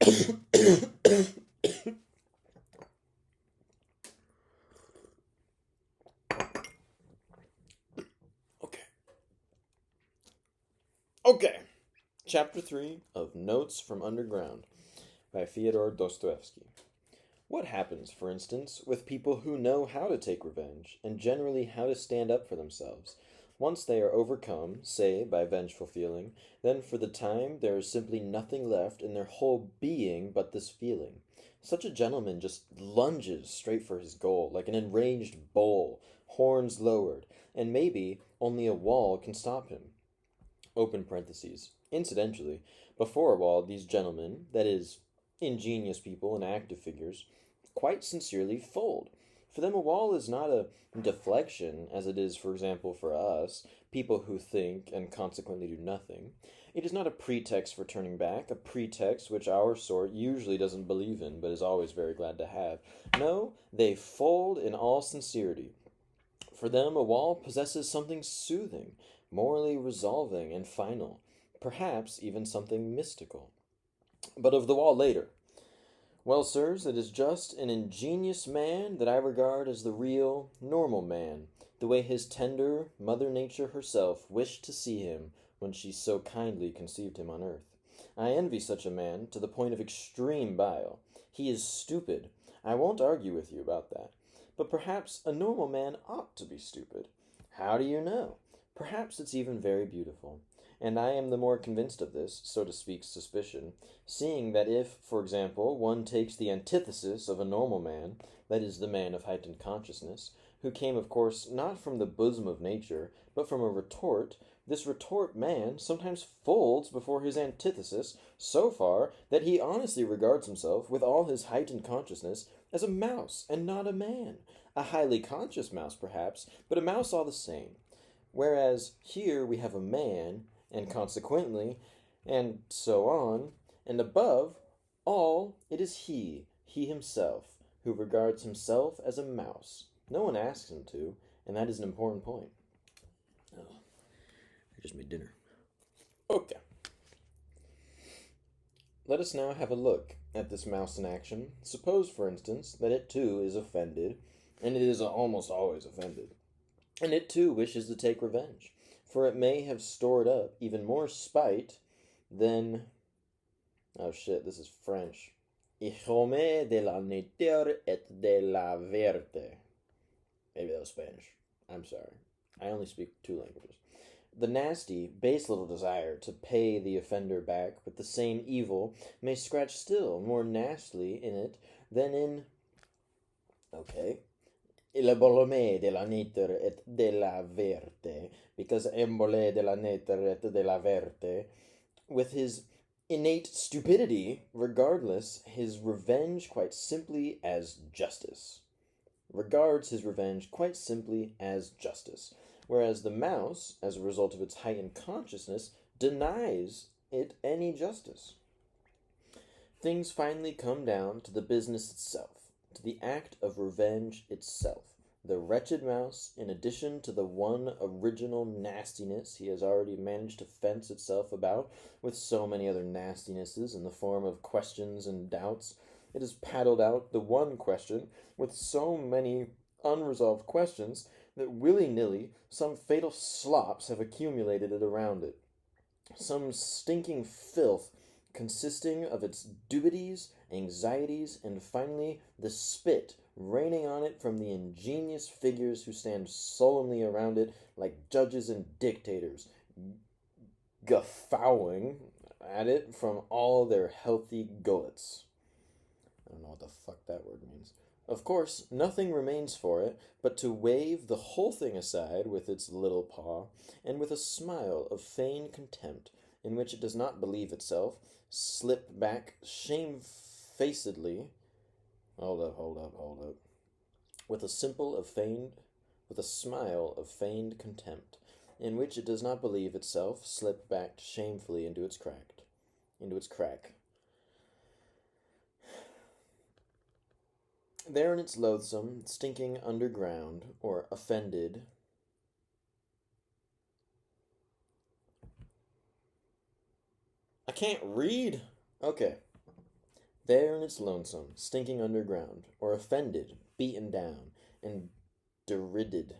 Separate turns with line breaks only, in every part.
Okay. Okay. Chapter 3 of Notes from Underground by Fyodor Dostoevsky. What happens, for instance, with people who know how to take revenge, and generally how to stand up for themselves? Once they are overcome, say, by vengeful feeling, then for the time there is simply nothing left in their whole being but this feeling. Such a gentleman just lunges straight for his goal, like an enraged bull, horns lowered, and maybe only a wall can stop him. Open parentheses. Incidentally, before a wall, these gentlemen, that is, ingenious people and active figures, quite sincerely fold. For them, a wall is not a deflection, as it is, for example, for us, people who think and consequently do nothing. It is not a pretext for turning back, a pretext which our sort usually doesn't believe in, but is always very glad to have. No, they fold in all sincerity. For them, a wall possesses something soothing, morally resolving and final, perhaps even something mystical. But of the wall later. Well, sirs, it is just an ingenious man that I regard as the real, normal man, the way his tender Mother Nature herself wished to see him when she so kindly conceived him on earth. I envy such a man to the point of extreme bile. He is stupid. I won't argue with you about that. But perhaps a normal man ought to be stupid. How do you know? Perhaps it's even very beautiful. And I am the more convinced of this, so to speak, suspicion, seeing that if, for example, one takes the antithesis of a normal man, that is, the man of heightened consciousness, who came, of course, not from the bosom of nature, but from a retort, this retort man sometimes folds before his antithesis so far that he honestly regards himself, with all his heightened consciousness, as a mouse and not a man. A highly conscious mouse, perhaps, but a mouse all the same. Whereas here we have a man, and consequently, and so on, and above all, it is he himself, who regards himself as a mouse. No one asks him to, and that is an important point. Oh, I just made dinner. Okay. Let us now have a look at this mouse in action. Suppose, for instance, that it too is offended, and it is almost always offended, and it too wishes to take revenge, for it may have stored up even more spite than... Oh shit, this is French. Hijo de la nature et de la verte. Maybe that was Spanish. I'm sorry. I only speak two languages. The nasty, base little desire to pay the offender back with the same evil may scratch still more nastily in it than in... Okay. Il bolome de la nature et de la verte, because embole de la nature et de la verte, with his innate stupidity, regardless his revenge quite simply as justice. Regards his revenge quite simply as justice, whereas the mouse, as a result of its heightened consciousness, denies it any justice. Things finally come down to the business itself, to the act of revenge itself. The wretched mouse, in addition to the one original nastiness he has already managed to fence itself about with so many other nastinesses in the form of questions and doubts, it has paddled out the one question with so many unresolved questions that willy-nilly some fatal slops have accumulated around it. Some stinking filth consisting of its dubities, anxieties, and finally the spit raining on it from the ingenious figures who stand solemnly around it like judges and dictators, guffawing at it from all their healthy gullets. I don't know what the fuck that word means. Of course, nothing remains for it but to wave the whole thing aside with its little paw, and with a smile of feigned contempt, in which it does not believe itself, slip back shamefacedly. Hold up. With a smile of feigned contempt, in which it does not believe itself, slip back shamefully into its crack. There in its loathsome, stinking underground, or offended... I can't read! Okay. There in its lonesome, stinking underground, or offended, beaten down, and derided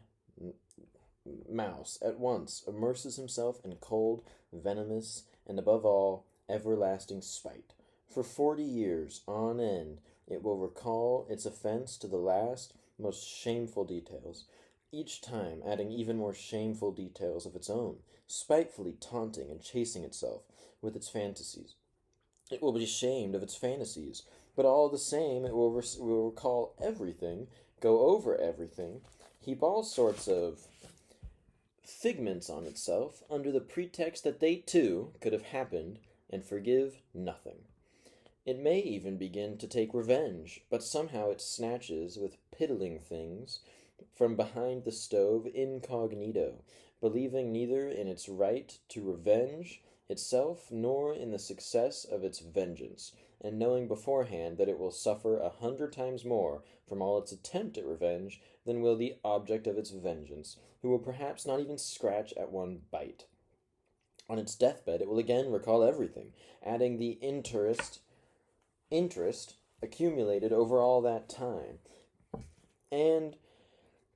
mouse at once immerses himself in cold, venomous, and above all, everlasting spite. For 40 years on end, it will recall its offense to the last, most shameful details, each time adding even more shameful details of its own, spitefully taunting and chasing itself with its fantasies. It will be ashamed of its fantasies, but all the same it will recall everything, go over everything, heap all sorts of figments on itself under the pretext that they too could have happened, and forgive nothing. It may even begin to take revenge, but somehow it snatches with piddling things from behind the stove incognito, believing neither in its right to revenge itself nor in the success of its vengeance, and knowing beforehand that it will suffer 100 times more from all its attempt at revenge than will the object of its vengeance, who will perhaps not even scratch at one bite. On its deathbed it will again recall everything, adding the interest accumulated over all that time.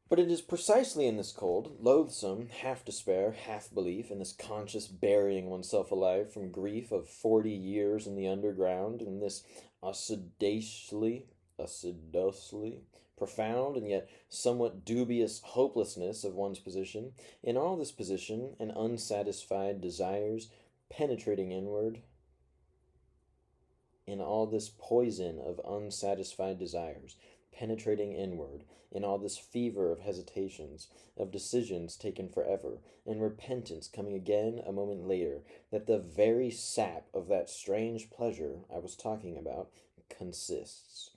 But it is precisely in this cold, loathsome, half-despair, half-belief, in this conscious burying oneself alive from grief of 40 years in the underground, in this acidociously profound and yet somewhat dubious hopelessness of one's position, in all this position and unsatisfied desires penetrating inward, in all this poison of unsatisfied desires penetrating inward, in all this fever of hesitations, of decisions taken forever, and repentance coming again a moment later, that the very sap of that strange pleasure I was talking about consists.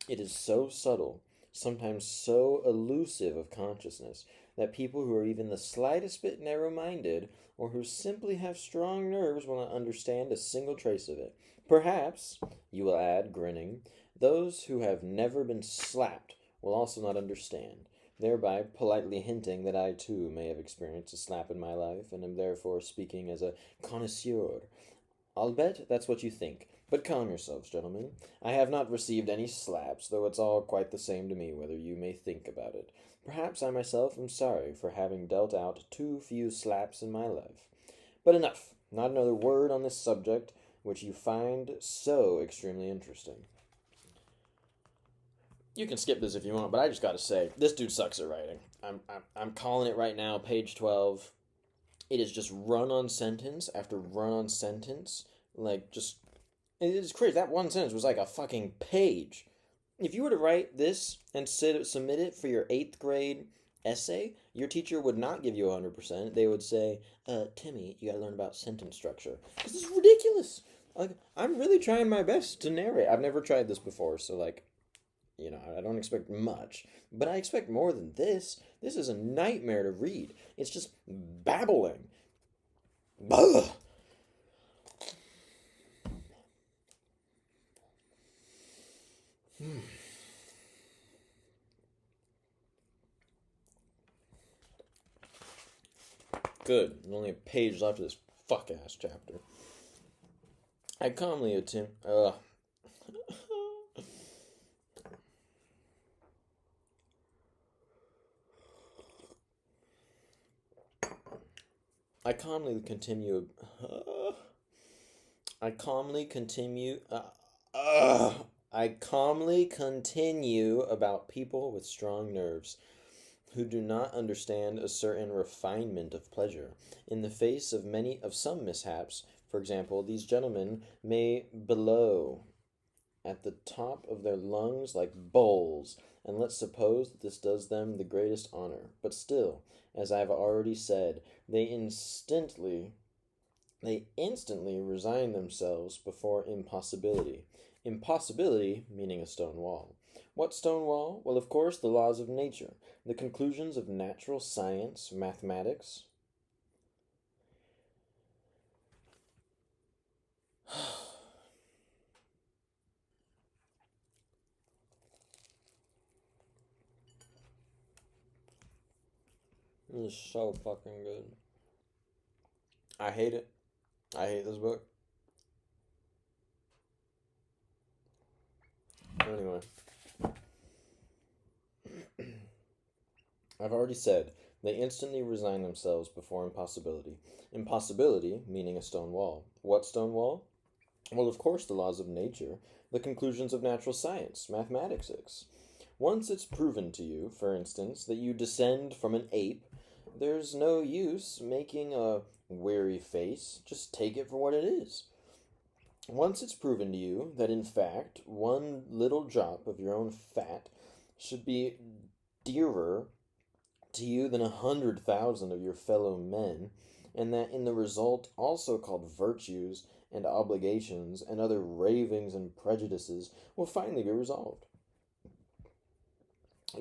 It is so subtle, sometimes so elusive of consciousness, that people who are even the slightest bit narrow-minded, or who simply have strong nerves, will not understand a single trace of it. Perhaps, you will add, grinning, those who have never been slapped will also not understand, thereby politely hinting that I too may have experienced a slap in my life, and am therefore speaking as a connoisseur. I'll bet that's what you think, but calm yourselves, gentlemen. I have not received any slaps, though it's all quite the same to me whether you may think about it. Perhaps I myself am sorry for having dealt out too few slaps in my life. But enough, not another word on this subject, which you find so extremely interesting. You can skip this if you want, but I just gotta say, this dude sucks at writing. I'm calling it right now, page 12. It is just run-on sentence after run-on sentence. Like, just, it is crazy. That one sentence was like a fucking page. If you were to write this and submit it for your 8th grade essay, your teacher would not give you 100%. They would say, Timmy, you gotta learn about sentence structure. Because this is ridiculous. Like, I'm really trying my best to narrate. I've never tried this before, so like, I don't expect much, but I expect more than this. This is a nightmare to read. It's just babbling. Ugh. Good. Only a page left of this fuck-ass chapter. I calmly attempt... I calmly continue about people with strong nerves who do not understand a certain refinement of pleasure. In the face of some mishaps, for example, these gentlemen may bellow at the top of their lungs like bulls, and let's suppose that this does them the greatest honor. But still, as I have already said, they instantly resign themselves before impossibility. Impossibility meaning a stone wall. What stone wall? Well, of course, the laws of nature, the conclusions of natural science, mathematics. This is so fucking good. I hate it. I hate this book. Anyway. I've already said, they instantly resign themselves before impossibility. Impossibility, meaning a stone wall. What stone wall? Well, of course, the laws of nature, the conclusions of natural science, mathematics. Once it's proven to you, for instance, that you descend from an ape, there's no use making a weary face. Just take it for what it is. Once it's proven to you that, in fact, one little drop of your own fat should be dearer to you than 100,000 of your fellow men, and that in the result also called virtues and obligations and other ravings and prejudices will finally be resolved.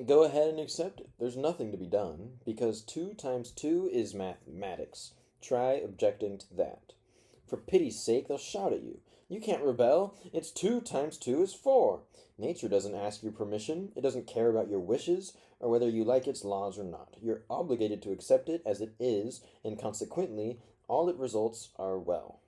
Go ahead and accept it. There's nothing to be done, because 2 times 2 is mathematics. Try objecting to that. For pity's sake, they'll shout at you. You can't rebel. It's 2 times 2 is 4. Nature doesn't ask your permission. It doesn't care about your wishes, or whether you like its laws or not. You're obligated to accept it as it is, and consequently, all its results are well.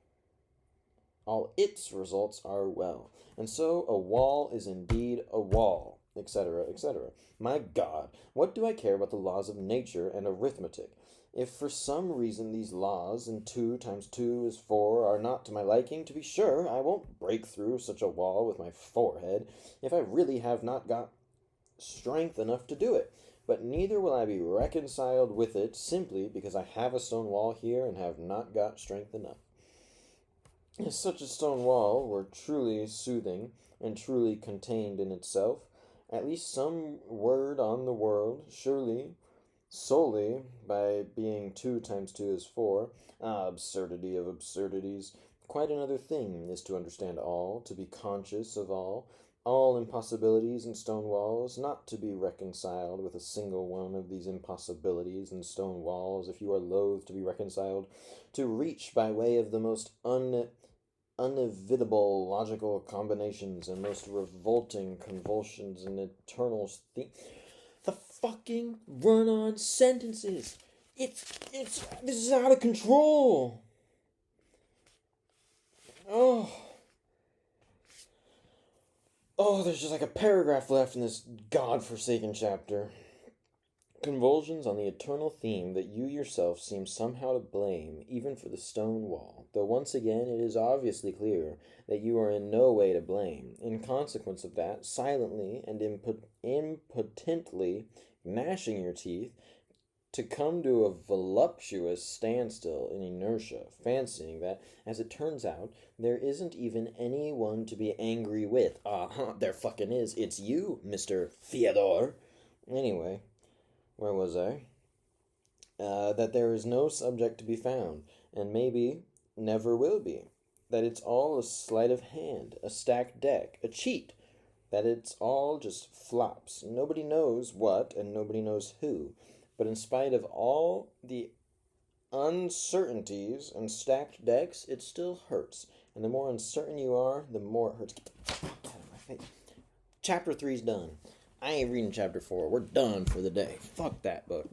And so a wall is indeed a wall, etc., etc. My God, what do I care about the laws of nature and arithmetic? If for some reason these laws, and 2 times 2 is 4, are not to my liking, to be sure, I won't break through such a wall with my forehead, if I really have not got strength enough to do it. But neither will I be reconciled with it simply because I have a stone wall here and have not got strength enough. If such a stone wall were truly soothing and truly contained in itself, at least some word on the world, surely, solely by being 2 times 2 is 4, absurdity of absurdities. Quite another thing is to understand all, to be conscious of all impossibilities and stone walls, not to be reconciled with a single one of these impossibilities and stone walls, if you are loath to be reconciled, to reach by way of the most unevitable logical combinations and most revolting convulsions and eternal the fucking run-on sentences. This is out of control. There's just like a paragraph left in this godforsaken chapter. Convulsions on the eternal theme that you yourself seem somehow to blame, even for the stone wall, though once again it is obviously clear that you are in no way to blame. In consequence of that, silently and impotently gnashing your teeth, to come to a voluptuous standstill in inertia, fancying that, as it turns out, there isn't even anyone to be angry with. There fucking is. It's you, Mr. Fyodor. Anyway, where was I? That there is no subject to be found, and maybe never will be. That it's all a sleight of hand, a stacked deck, a cheat. That it's all just flops. Nobody knows what, and nobody knows who. But in spite of all the uncertainties and stacked decks, it still hurts. And the more uncertain you are, the more it hurts. Get the fuck out of my face. Chapter 3's done. I ain't reading chapter 4. We're done for the day. Fuck that book.